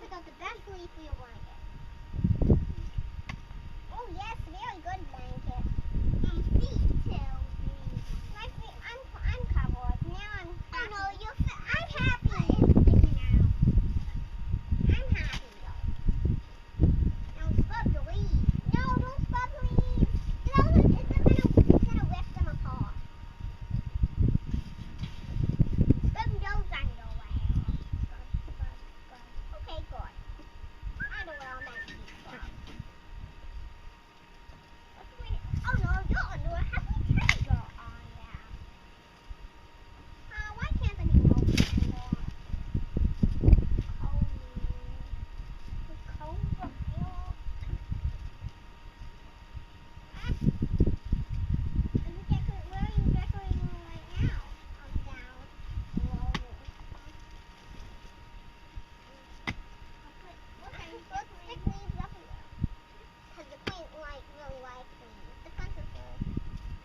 pick out the best leaf for your blanket. Oh yes, very good blanket. Feet too. My feet, I'm covered. Now I'm happy. Oh no, I'm happy. I'm happy though. Now scrub the leaves. No, don't scrub the leaves. It's gonna rip them apart. Scrub those underwear. Scrub. Okay, good. Underwear on my feet. Oh no, your underwear has a tiger on them. Why can't I be open anymore? Cold. Where are you decorating right now? Down. I'll put stick leaves everywhere. Because the queen really likes leaves. The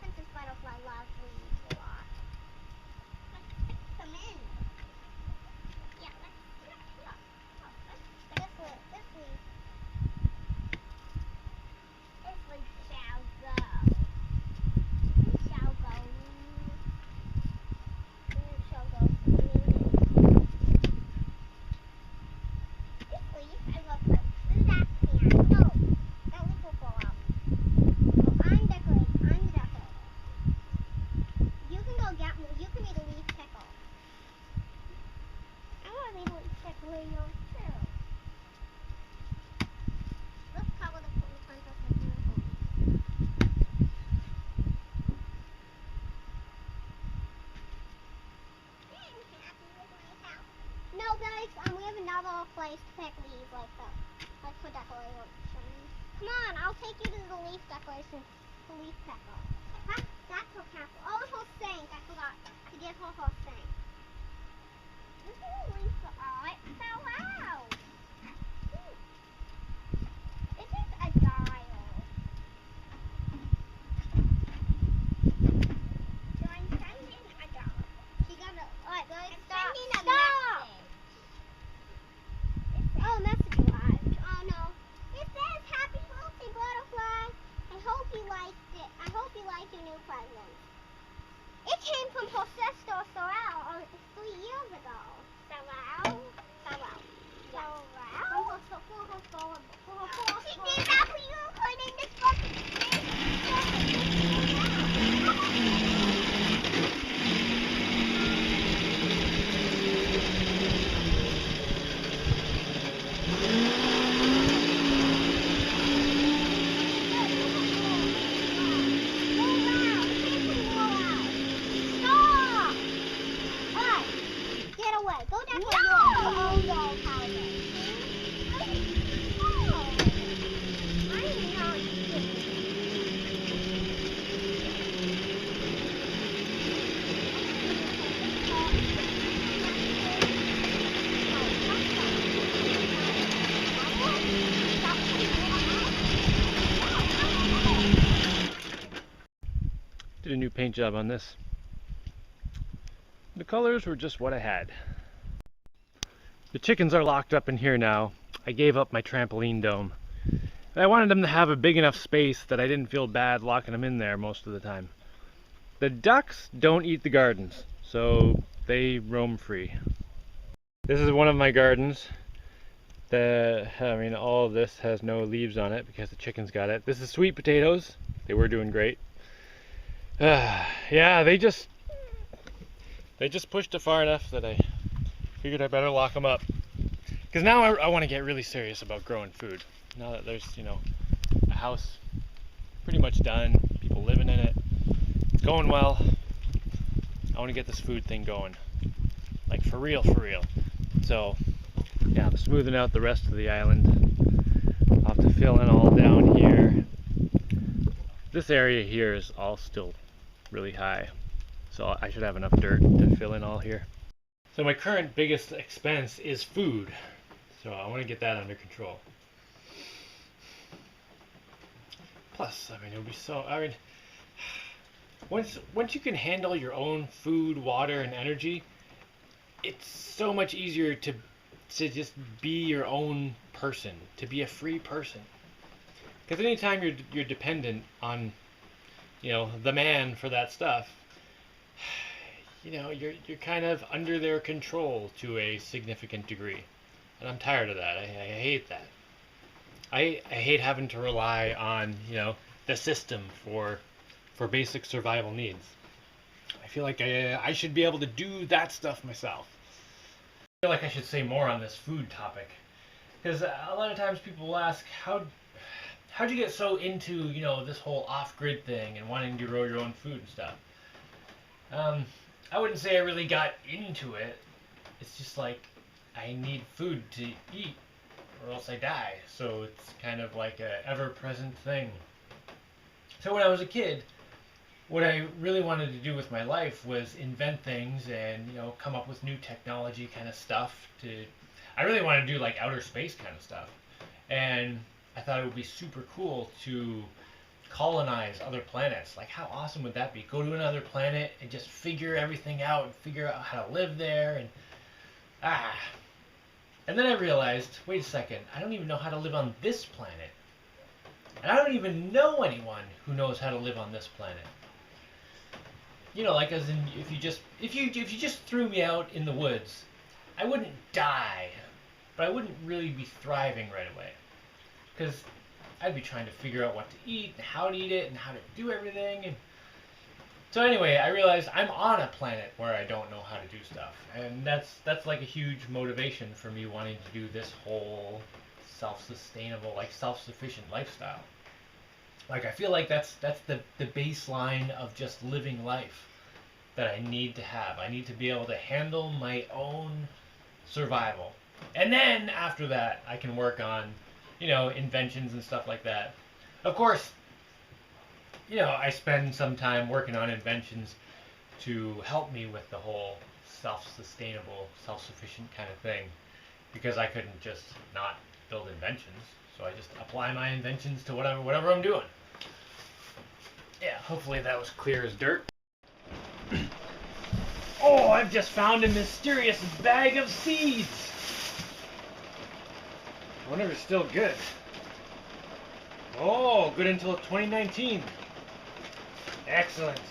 princess butterfly loves leaves a lot. Let's stick some in. Yeah, let's stick here. This leaf shall go. It shall go. It shall go. This leaf, I love it. This is that can. No, that leaf will fall out. Well, I'm decorating. I'm the decorator. You can go get me. You can eat a leaf pickle. I want to eat a leaf pickle too. Let's cover the princess in here. I'm happy with my house. No, guys, we have another place to pick leaves like that. Like for decoration. Come on, I'll take you to the leaf decoration. The leaf picker. That's her castle. Oh, her sink. I forgot to give her sink. This is a leaf for art. It fell out. This is a dial. So I'm sending a dial. Alright, guys, stop. Oh, message arrived. Oh no. It says happy birthday, butterfly. I hope you liked it. I hope you liked your new present. It came from her sister, Sorrel, 3 years ago. Sorrel? She did that for you, putting this book. Go down to your own dog house. Did a new paint job on this. The colors were just what I had. The chickens are locked up in here now. I gave up my trampoline dome. I wanted them to have a big enough space that I didn't feel bad locking them in there most of the time. The ducks don't eat the gardens, so they roam free. This is one of my gardens. All of this has no leaves on it because the chickens got it. This is sweet potatoes. They were doing great. Yeah, they just pushed it far enough that I figured I better lock them up. Because now I want to get really serious about growing food. Now that there's, a house pretty much done, people living in it, it's going well. I want to get this food thing going. Like for real. So, yeah, I'm smoothing out the rest of the island. I'll have to fill in all down here. This area here is all still really high. So I should have enough dirt to fill in all here. So my current biggest expense is food. So I want to get that under control. Plus, it'll be once you can handle your own food, water, and energy, it's so much easier to to just be your own person, to be a free person. Because anytime you're dependent on, the man for that stuff, you're kind of under their control to a significant degree. And I'm tired of that. I hate that. I hate having to rely on, the system for basic survival needs. I feel like I should be able to do that stuff myself. I feel like I should say more on this food topic. Because a lot of times people will ask, how'd you get so into, this whole off-grid thing and wanting to grow your own food and stuff? I wouldn't say I really got into it. It's just like I need food to eat or else I die. So it's kind of like a ever-present thing. So when I was a kid, what I really wanted to do with my life was invent things and, come up with new technology kind of stuff. I really wanted to do like outer space kind of stuff. And I thought it would be super cool to colonize other planets. Like, how awesome would that be? Go to another planet and just figure everything out and figure out how to live there. And then I realized, wait a second, I don't even know how to live on this planet. And I don't even know anyone who knows how to live on this planet. Like as in, if you just threw me out in the woods, I wouldn't die, but I wouldn't really be thriving right away. Because I'd be trying to figure out what to eat, and how to eat it, and how to do everything. And so anyway, I realized I'm on a planet where I don't know how to do stuff. And that's like a huge motivation for me wanting to do this whole self-sustainable, like self-sufficient lifestyle. Like I feel like that's the baseline of just living life that I need to have. I need to be able to handle my own survival. And then after that, I can work on, inventions and stuff like that. Of course, I spend some time working on inventions to help me with the whole self-sustainable, self-sufficient kind of thing. Because I couldn't just not build inventions. So I just apply my inventions to whatever I'm doing. Yeah, hopefully that was clear as dirt. Oh, I've just found a mysterious bag of seeds. I wonder if it's still good. Oh, good until 2019. Excellent.